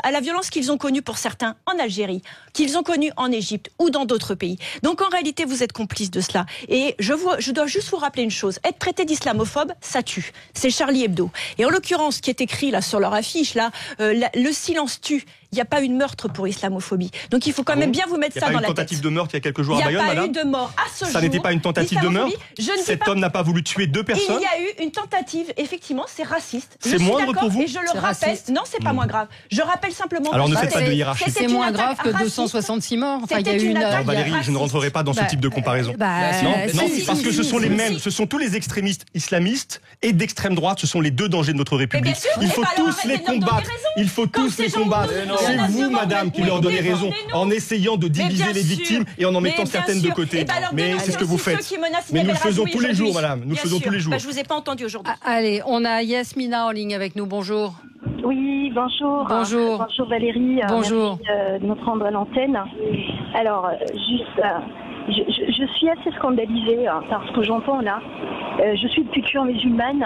qu'ils ont connue pour certains en Algérie, qu'ils ont connue en Égypte ou dans d'autres pays. Donc en réalité, vous êtes complice de cela. Et je dois juste vous rappeler une chose. Être traité d'islamophobe, ça tue. C'est Charlie Hebdo. Et en l'occurrence, ce qui est écrit là sur leur affiche, là, le silence tue. Il n'y a pas eu de meurtre pour islamophobie. Donc il faut quand même bien vous mettre ça dans la tête. Il n'y a pas eu une tentative de meurtre il y a quelques jours à Bayonne, madame ? Il n'y a pas eu de mort à ce jour. Ça n'était pas une tentative de meurtre ? Cet homme n'a pas voulu tuer 2 personnes ? Il y a eu une tentative, effectivement, c'est raciste. C'est moindre pour vous ? Et je le rappelle. Non, c'est pas moins grave. Je rappelle simplement. Alors ne faites pas de hiérarchie. C'est moins grave que 266 morts. Enfin, il y a eu une. Valérie, je ne rentrerai pas dans ce type de comparaison. Non, parce que ce sont les mêmes, ce sont tous les extrémistes islamistes et d'extrême droite, ce sont les 2 dangers de notre République. Il faut tous les combattre. Il faut tous les combattre. C'est vous, madame, qui leur donnez raison en essayant de diviser les victimes et en mettant certaines de côté. Mais c'est ce que vous faites. Mais nous le faisons tous les jours, madame. Nous le faisons tous les jours. Je vous ai pas entendu aujourd'hui. Allez, on a Yasmina en ligne avec nous. Bonjour. Oui, bonjour. Bonjour. Bonjour Valérie. Bonjour. Merci de nous prendre à l'antenne. Alors, juste, je suis assez scandalisée par ce que j'entends là. Je suis de culture musulmane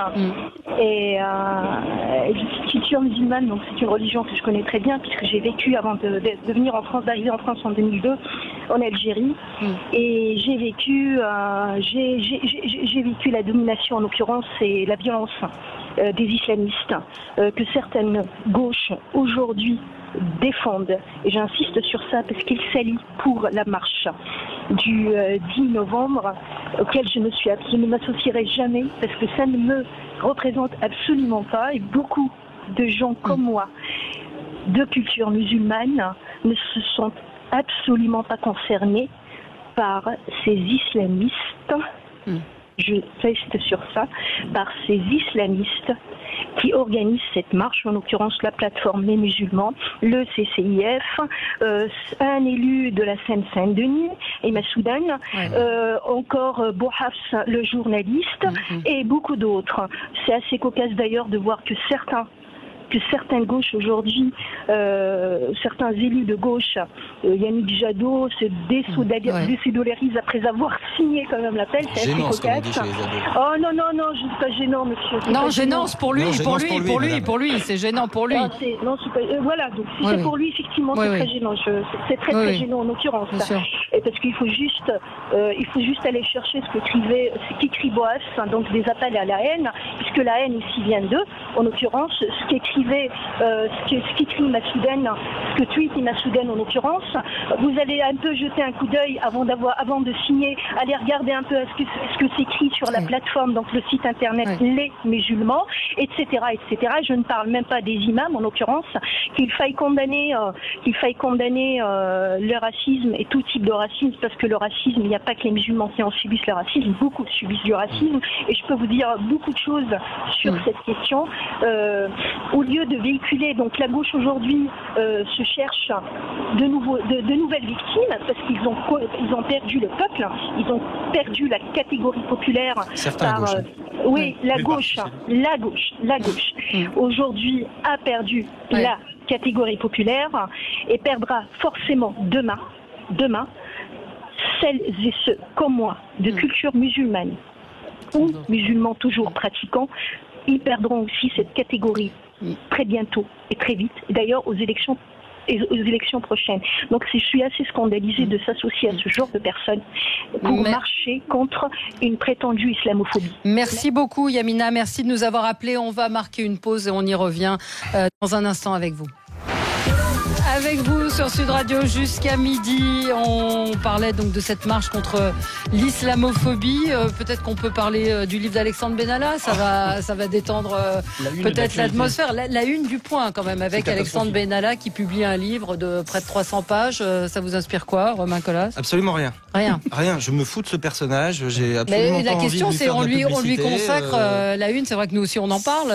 et je suis de culture musulmane, donc c'est une religion que je connais très bien puisque j'ai vécu avant de venir en France, d'arriver en France en 2002 en Algérie et j'ai vécu la domination, en l'occurrence c'est la violence des islamistes que certaines gauches aujourd'hui défendent, et j'insiste sur ça parce qu'ils s'allient pour la marche du 10 novembre auquel je ne m'associerai jamais parce que ça ne me représente absolument pas, et beaucoup de gens comme moi de culture musulmane ne se sont absolument pas concernés par ces islamistes. Je reste sur ça, par ces islamistes qui organisent cette marche, en l'occurrence la plateforme Les Musulmans, le CCIF, un élu de la Seine-Saint-Denis, Emma Soudan, encore Bouhafs, le journaliste, et beaucoup d'autres. C'est assez cocasse d'ailleurs de voir que certaines gauches aujourd'hui, certains élus de gauche, Yannick Jadot, se désolidarisent après avoir signé quand même l'appel. C'est assez cocasse. Oh non, c'est pas gênant, monsieur. Non, gênant, c'est pour lui, pour lui, c'est gênant pour lui. Non, c'est pas, voilà, donc si c'est pour lui, effectivement, c'est très gênant. C'est très gênant en l'occurrence. Et parce qu'il faut juste aller chercher ce qu'écrit Boas, donc des appels à la haine, puisque la haine aussi vient d'eux. En l'occurrence, ce qu'écrit Masouden, ce que tweet Masouden en l'occurrence, vous allez un peu jeter un coup d'œil avant de signer, allez regarder un peu ce que s'écrit sur la plateforme, donc le site internet Les Musulmans, etc. Je ne parle même pas des imams en l'occurrence, qu'il faille condamner le racisme et tout type de racisme, parce que le racisme, il n'y a pas que les musulmans qui en subissent le racisme, beaucoup subissent du racisme, et je peux vous dire beaucoup de choses sur cette question. Au lieu de véhiculer, donc la gauche aujourd'hui se cherche de nouvelles victimes parce qu'ils ont perdu le peuple, ils ont perdu la catégorie populaire. La gauche aujourd'hui a perdu la catégorie populaire et perdra forcément demain celles et ceux comme moi de culture musulmane ou musulmans toujours pratiquants, ils perdront aussi cette catégorie très bientôt et très vite, d'ailleurs aux élections prochaines. Donc je suis assez scandalisée de s'associer à ce genre de personnes pour marcher contre une prétendue islamophobie. Merci beaucoup Yamina, merci de nous avoir appelés. On va marquer une pause et on y revient dans un instant avec vous. Avec vous sur Sud Radio jusqu'à midi, on parlait donc de cette marche contre l'islamophobie. Peut-être qu'on peut parler du livre d'Alexandre Benalla. Ça va détendre peut-être l'atmosphère. La une du Point quand même, avec Alexandre Benalla qui publie un livre de près de 300 pages. Ça vous inspire quoi, Romain Colas ? Absolument rien. Rien. Je me fous de ce personnage. J'ai absolument pas envie de lui faire de publicité. Mais la question, c'est on lui consacre la une. C'est vrai que nous aussi on en parle.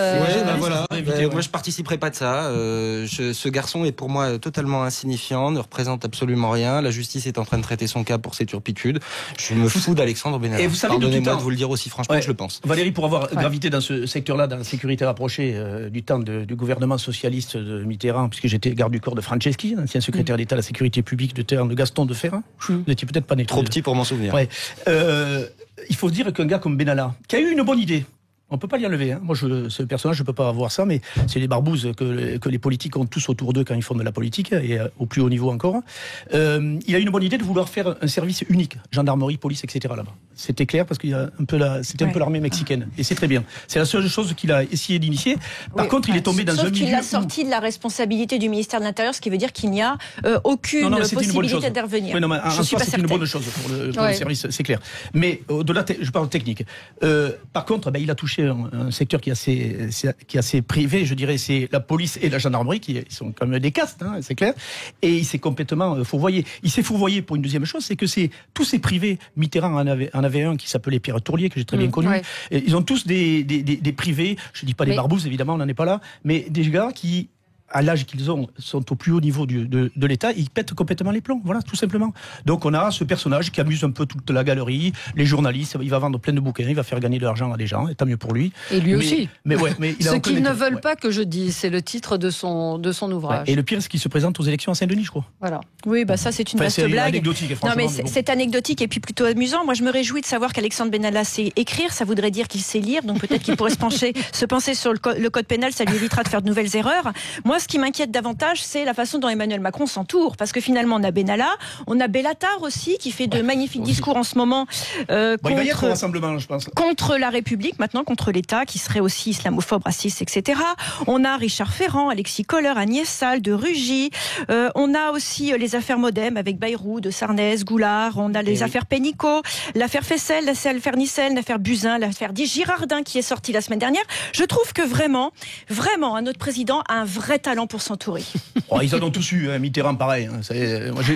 Moi je participerai pas de ça. Ce garçon est pour moi totalement insignifiant, ne représente absolument rien. La justice est en train de traiter son cas pour ses turpitudes. Je me fous d'Alexandre Benalla. Et vous savez, pardonnez-moi de vous le dire aussi franchement, je le pense. Valérie, pour avoir gravité dans ce secteur-là, dans la sécurité rapprochée du temps du gouvernement socialiste de Mitterrand, puisque j'étais garde du corps de Franceschi, ancien secrétaire d'État à la sécurité publique de Gaston de Ferrand. Vous n'étiez peut-être pas né. Trop petit pour m'en souvenir. il faut se dire qu'un gars comme Benalla, qui a eu une bonne idée, on ne peut pas l'y enlever. Moi, ce personnage, je ne peux pas avoir ça, mais c'est les barbouzes que les politiques ont tous autour d'eux quand ils font de la politique, et au plus haut niveau encore. Il a une bonne idée de vouloir faire un service unique, gendarmerie, police, etc. là-bas. C'était clair parce qu'il y a c'était un peu l'armée mexicaine, et c'est très bien. C'est la seule chose qu'il a essayé d'initier. Par contre, il est tombé dans un milieu... Sauf qu'il a sorti de la responsabilité du ministère de l'Intérieur, ce qui veut dire qu'il n'y a aucune possibilité d'intervenir. Oui, non, mais en soi, c'est une bonne chose pour le service, c'est clair. Mais au-delà, je parle technique. Par contre, il a touché un secteur qui est assez privé, je dirais, c'est la police et la gendarmerie, qui sont quand même des castes, c'est clair, et il s'est complètement fourvoyé. Il s'est fourvoyé pour une deuxième chose, c'est que tous ces privés, Mitterrand en avait un qui s'appelait Pierre Tourlier, que j'ai très bien connu, et ils ont tous des privés, je dis pas des barbouzes, évidemment, on n'en est pas là, mais des gars qui, à l'âge qu'ils ont, sont au plus haut niveau de l'État, ils pètent complètement les plombs, voilà, tout simplement. Donc on a ce personnage qui amuse un peu toute la galerie, les journalistes, il va vendre plein de bouquins, il va faire gagner de l'argent à des gens, et tant mieux pour lui. Et lui aussi. Mais il a ce qu'ils ne veulent pas que je dise, c'est le titre de son ouvrage. Et le pire, c'est qu'il se présente aux élections à Saint-Denis, je crois. Voilà. Oui, ça c'est une vaste blague. Anecdotique, non, mais c'est anecdotique et puis plutôt amusant. Moi, je me réjouis de savoir qu'Alexandre Benalla sait écrire, ça voudrait dire qu'il sait lire, donc peut-être qu'il pourrait se pencher sur le code pénal, ça lui évitera de faire de nouvelles erreurs. Moi, ce qui m'inquiète davantage, c'est la façon dont Emmanuel Macron s'entoure, parce que finalement on a Benalla, on a Bellatar aussi qui fait de magnifiques discours en ce moment contre la République, maintenant contre l'État qui serait aussi islamophobe, raciste, etc. On a Richard Ferrand, Alexis Kohler, Agnès Salle, de Rugy, on a aussi les affaires Modem avec Bayrou, de Sarnez, Goulard, on a les affaires Pénicaud, l'affaire Fessel, l'affaire Nicelle, l'affaire Buzyn, l'affaire Girardin qui est sortie la semaine dernière. Je trouve que vraiment, notre président a un vrai talent pour s'entourer. Ils en ont tous eu, Mitterrand pareil. Moi,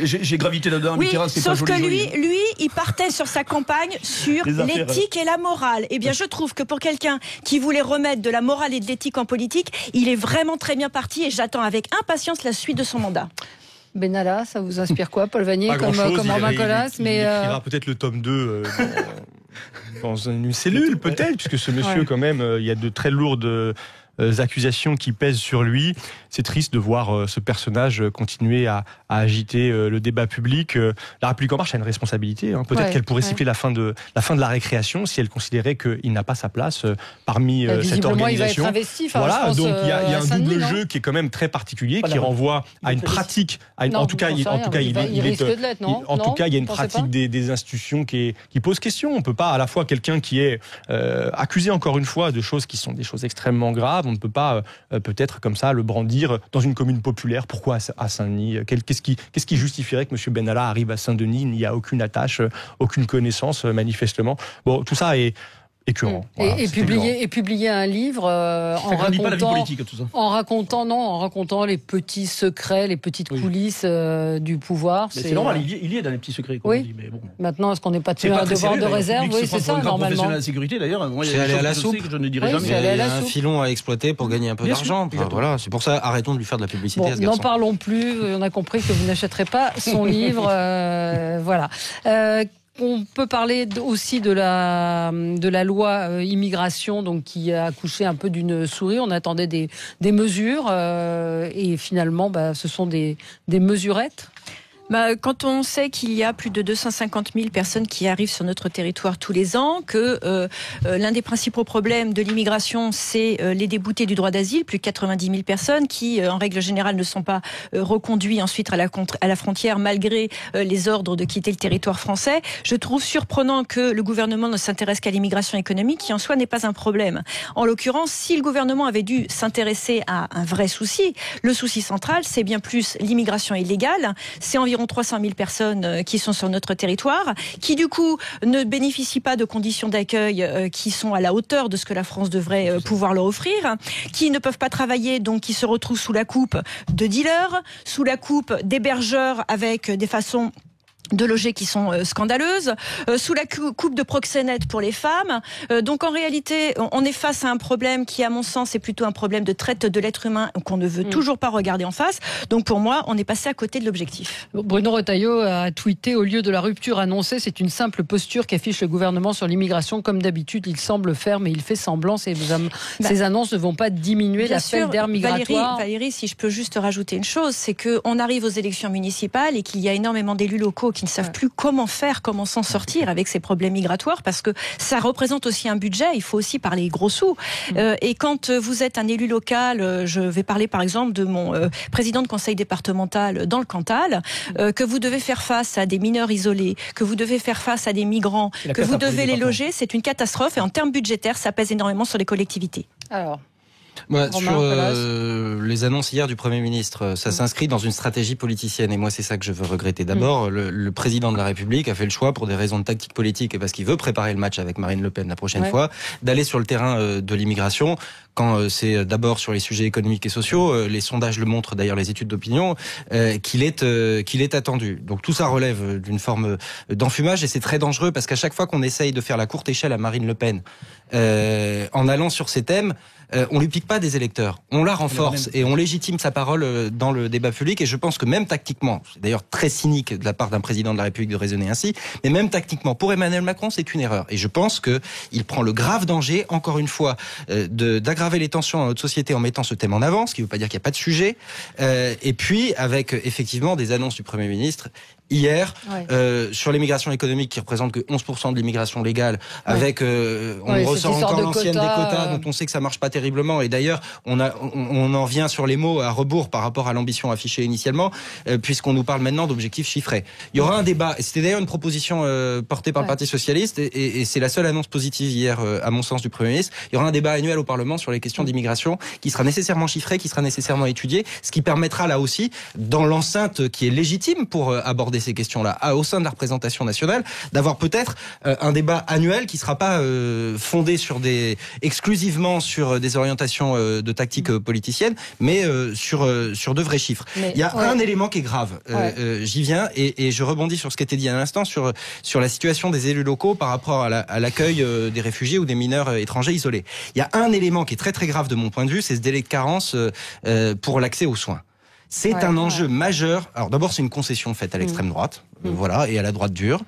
j'ai gravité là-dedans. Oui, Mitterrand, c'est sauf pas joli, que lui, il partait sur sa campagne sur l'éthique et la morale. Eh bien, je trouve que pour quelqu'un qui voulait remettre de la morale et de l'éthique en politique, il est vraiment très bien parti et j'attends avec impatience la suite de son mandat. Benalla, ça vous inspire quoi, Paul Vanier, comme Romain Colas, il écrira peut-être le tome 2 dans une cellule, peut-être, puisque ce monsieur, quand même, il y a de très lourdes accusations qui pèsent sur lui. C'est triste de voir ce personnage continuer à agiter le débat public. La République en marche a une responsabilité. Peut-être qu'elle pourrait siffler la fin de la récréation si elle considérait qu'il n'a pas sa place parmi cette organisation. Il va être investi. Voilà, donc il y a un double jeu qui est quand même très particulier, qui renvoie à une pratique. En tout cas, il y a une pratique des institutions qui pose question. On ne peut pas à la fois quelqu'un qui est accusé encore une fois de choses qui sont des choses extrêmement graves. On ne peut pas peut-être comme ça le brandir dans une commune populaire. Pourquoi à Saint-Denis ? Qu'est-ce qui justifierait que M. Benalla arrive à Saint-Denis ? Il n'y a aucune attache, aucune connaissance manifestement. Bon, tout ça est écœurant. Voilà, et publier un livre en racontant les petits secrets, les petites coulisses du pouvoir. C'est normal, il y est dans les petits secrets. Oui. Mais bon. Maintenant, est-ce qu'on n'est pas tenu à devoir de réserve ? Oui, c'est ça, normalement. La sécurité, d'ailleurs, c'est aller à la soupe. Je ne dirais jamais. Il y a un filon à exploiter pour gagner un peu d'argent. Voilà, c'est pour ça, arrêtons de lui faire de la publicité à ce garçon. N'en parlons plus. On a compris que vous n'achèterez pas son livre. Voilà. On peut parler aussi de la loi immigration, donc qui a accouché un peu d'une souris. On attendait des mesures et finalement, ce sont des mesurettes. Quand on sait qu'il y a plus de 250 000 personnes qui arrivent sur notre territoire tous les ans, que l'un des principaux problèmes de l'immigration, c'est les déboutés du droit d'asile, plus de 90 000 personnes qui, en règle générale, ne sont pas reconduits ensuite à la frontière malgré les ordres de quitter le territoire français. Je trouve surprenant que le gouvernement ne s'intéresse qu'à l'immigration économique, qui en soi n'est pas un problème. En l'occurrence, si le gouvernement avait dû s'intéresser à un vrai souci, le souci central, c'est bien plus l'immigration illégale. C'est environ 300 000 personnes qui sont sur notre territoire, qui du coup ne bénéficient pas de conditions d'accueil qui sont à la hauteur de ce que la France devrait pouvoir leur offrir, qui ne peuvent pas travailler, donc qui se retrouvent sous la coupe de dealers, sous la coupe d'hébergeurs avec des façons de loger qui sont scandaleuses, sous la coupe de proxénètes pour les femmes. Donc en réalité, on est face à un problème qui, à mon sens, est plutôt un problème de traite de l'être humain qu'on ne veut toujours pas regarder en face. Donc pour moi, on est passé à côté de l'objectif. Bruno Retailleau a tweeté: au lieu de la rupture annoncée, c'est une simple posture qu'affiche le gouvernement sur l'immigration. Comme d'habitude, il semble faire, mais il fait semblant. Ces annonces ne vont pas diminuer l'appel d'air migratoire. Valérie, si je peux juste rajouter une chose, c'est qu'on arrive aux élections municipales et qu'il y a énormément d'élus locaux qui ne savent plus comment faire, comment s'en sortir avec ces problèmes migratoires, parce que ça représente aussi un budget, il faut aussi parler gros sous. Et quand vous êtes un élu local, je vais parler par exemple de mon président de conseil départemental dans le Cantal, que vous devez faire face à des mineurs isolés, que vous devez faire face à des migrants, que vous devez les loger, c'est une catastrophe et en termes budgétaires, ça pèse énormément sur les collectivités. Alors sur les annonces hier du Premier ministre, ça s'inscrit dans une stratégie politicienne et moi c'est ça que je veux regretter. D'abord, le président de la République a fait le choix pour des raisons de tactique politique et parce qu'il veut préparer le match avec Marine Le Pen la prochaine fois, d'aller sur le terrain de l'immigration quand c'est d'abord sur les sujets économiques et sociaux, les sondages le montrent d'ailleurs, les études d'opinion, qu'il est attendu. Donc tout ça relève d'une forme d'enfumage et c'est très dangereux parce qu'à chaque fois qu'on essaye de faire la courte échelle à Marine Le Pen en allant sur ces thèmes, on lui pique pas des électeurs, on la renforce et on légitime sa parole dans le débat public et je pense que même tactiquement, c'est d'ailleurs très cynique de la part d'un président de la République de raisonner ainsi, mais même tactiquement pour Emmanuel Macron c'est une erreur et je pense que il prend le grave danger encore une fois d'aggraver les tensions dans notre société en mettant ce thème en avant, ce qui ne veut pas dire qu'il n'y a pas de sujet et puis avec effectivement des annonces du Premier ministre hier sur l'immigration économique qui représente que 11% de l'immigration légale avec on ressort encore l'ancienne des quotas dont on sait que ça marche pas terriblement et d'ailleurs on en vient sur les mots à rebours par rapport à l'ambition affichée initialement puisqu'on nous parle maintenant d'objectifs chiffrés. Il y aura un débat et c'était d'ailleurs une proposition portée par le Parti Socialiste et c'est la seule annonce positive hier à mon sens du Premier ministre. Il y aura un débat annuel au Parlement sur les questions d'immigration qui sera nécessairement chiffré, qui sera nécessairement étudié, ce qui permettra là aussi dans l'enceinte qui est légitime pour aborder ces questions-là au sein de la représentation nationale, d'avoir peut-être un débat annuel qui ne sera pas fondé sur exclusivement sur des orientations de tactique politicienne, mais sur de vrais chiffres. Mais, il y a un élément qui est grave, j'y viens, et je rebondis sur ce qui a été dit à l'instant, sur la situation des élus locaux par rapport à l'accueil des réfugiés ou des mineurs étrangers isolés. Il y a un élément qui est très très grave de mon point de vue, c'est ce délai de carence pour l'accès aux soins. C'est un enjeu majeur. Alors d'abord, c'est une concession faite à l'extrême droite, voilà, et à la droite dure.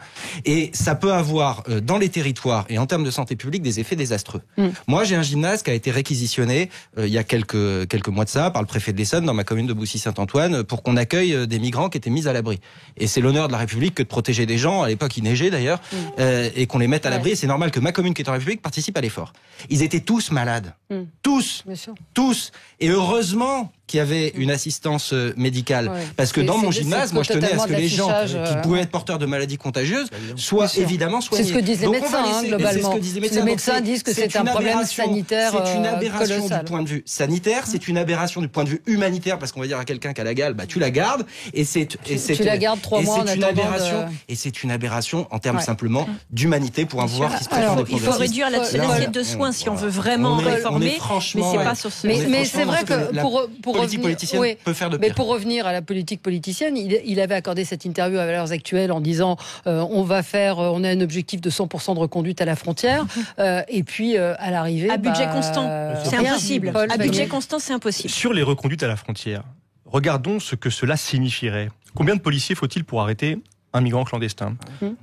Et ça peut avoir, dans les territoires et en termes de santé publique, des effets désastreux. Moi, j'ai un gymnase qui a été réquisitionné il y a quelques mois de ça par le préfet de l'Essonne dans ma commune de Boussy-Saint-Antoine pour qu'on accueille des migrants qui étaient mis à l'abri. Et c'est l'honneur de la République que de protéger des gens, à l'époque il neigeait d'ailleurs, et qu'on les mette à l'abri. Et c'est normal que ma commune qui est en République participe à l'effort. Ils étaient tous malades. Tous. Et heureusement qu'il y avait une assistance médicale. Parce que dans mon gymnase, moi je tenais à ce que les gens qui pouvaient être porteurs de maladies contagieuses soient évidemment soignés. C'est ce que disent les médecins, globalement. Les médecins disent que c'est un problème sanitaire colossal. C'est une aberration du point de vue sanitaire, c'est une aberration du point de vue humanitaire, parce qu'on va dire à quelqu'un qui a la gale, bah tu la gardes, et tu la gardes 3 mois en attendant. Et c'est une aberration en termes simplement d'humanité pour un pouvoir qui se prétend il faut réduire l'assiette de soins si on veut vraiment réformer, mais c'est pas sur ce. Mais c'est vrai que pour politique politicienne peut faire de pire. Mais pour revenir à la politique politicienne, il avait accordé cette interview à Valeurs Actuelles en disant on a un objectif de 100% de reconduite à la frontière et puis à l'arrivée à budget constant, c'est impossible. À budget constant, c'est impossible. Sur les reconduites à la frontière, regardons ce que cela signifierait. Combien de policiers faut-il pour arrêter un migrant clandestin?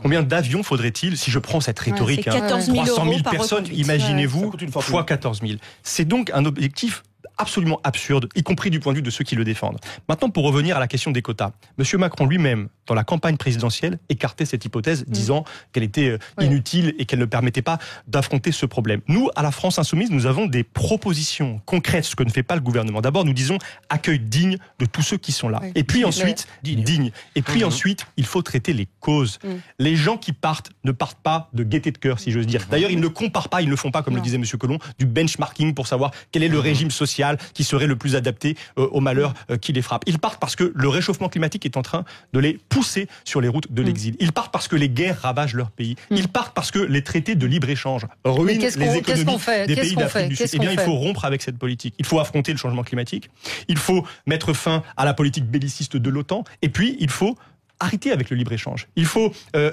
Combien d'avions faudrait-il, si je prends cette rhétorique, 14 000 300 000 personnes, imaginez-vous, fois 14 000. C'est donc un objectif absolument absurde, y compris du point de vue de ceux qui le défendent. Maintenant, pour revenir à la question des quotas, M. Macron lui-même, dans la campagne présidentielle, écartait cette hypothèse, disant qu'elle était inutile et qu'elle ne permettait pas d'affronter ce problème. Nous, à la France Insoumise, nous avons des propositions concrètes, ce que ne fait pas le gouvernement. D'abord, nous disons accueil digne de tous ceux qui sont là. Et puis ensuite, digne. Et puis ensuite, il faut traiter les causes. Les gens qui partent ne partent pas de gaieté de cœur, si j'ose dire. D'ailleurs, ils ne comparent pas, ils ne le font pas, comme le disait M. Collomb, du benchmarking pour savoir quel est le régime social qui serait le plus adapté aux malheurs qui les frappent. Ils partent parce que le réchauffement climatique est en train de les pousser sur les routes de l'exil. Ils partent parce que les guerres ravagent leur pays. Ils partent parce que les traités de libre-échange ruinent les économies des pays d'Afrique du Sud. Eh bien, il faut rompre avec cette politique. Il faut affronter le changement climatique. Il faut mettre fin à la politique belliciste de l'OTAN. Et puis, il faut arrêter avec le libre-échange. Il faut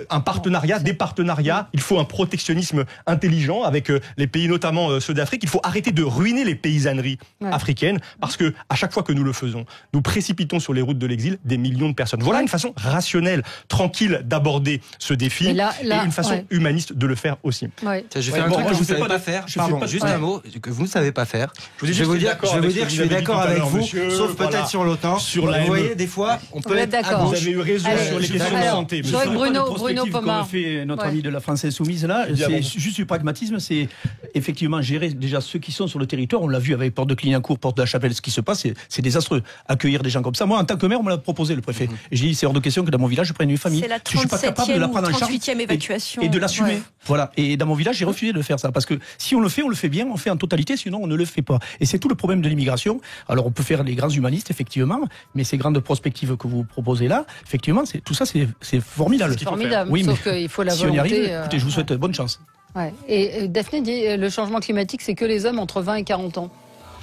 un partenariat, des partenariats, il faut un protectionnisme intelligent avec les pays, notamment ceux d'Afrique. Il faut arrêter de ruiner les paysanneries africaines, parce que à chaque fois que nous le faisons, nous précipitons sur les routes de l'exil des millions de personnes. Voilà une façon rationnelle, tranquille d'aborder ce défi, et une façon humaniste de le faire aussi. Je vais faire un truc que vous ne savez pas faire. Pardon, juste un mot que vous ne savez pas faire. Je vais vous dire que je suis d'accord avec vous, sauf peut-être sur l'OTAN. Vous voyez, des fois, on peut être à gauche. Vous avez eu raison sur les questions de santé. Bruno Pomar. Comme fait notre ami de la France Insoumise là, c'est juste du pragmatisme, c'est effectivement gérer déjà ceux qui sont sur le territoire. On l'a vu avec Porte de Clignancourt, Porte de la Chapelle, ce qui se passe, c'est désastreux. Accueillir des gens comme ça. Moi, en tant que maire, on me l'a proposé, le préfet. Et j'ai dit, c'est hors de question que dans mon village, je prenne une famille. C'est la 37e je suis pas capable de la prendre en charge. 38e évacuation. Et de l'assumer. Ouais. Voilà. Et dans mon village, j'ai refusé de faire ça. Parce que si on le fait bien, on le fait en totalité, sinon on ne le fait pas. Et c'est tout le problème de l'immigration. Alors, on peut faire les grands humanistes, effectivement, mais ces grandes perspectives que vous proposez là, effectivement, tout ça, c'est formidable. C'est formidable. Oui, sauf qu'il faut la volonté. Si on y arrive, écoutez, je vous souhaite bonne chance. Ouais. Et Daphné dit, le changement climatique, c'est que les hommes entre 20 et 40 ans.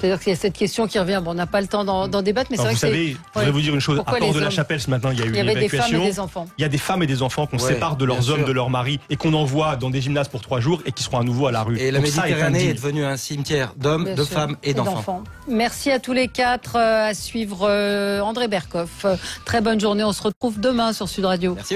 C'est-à-dire qu'il y a cette question qui revient. Bon, on n'a pas le temps d'en débattre, mais c'est vrai que je voudrais vous dire une chose. À Porte de la Chapelle, ce matin, il y a eu une évacuation. Des femmes et des enfants. Il y a des femmes et des enfants qu'on sépare de leurs hommes, de leurs maris, et qu'on envoie dans des gymnases pour 3 jours et qui seront à nouveau à la rue. Et la Méditerranée est devenue un cimetière d'hommes, de femmes et d'enfants. Merci à tous les 4. À suivre André Berkoff. Très bonne journée. On se retrouve demain sur Sud Radio. Merci.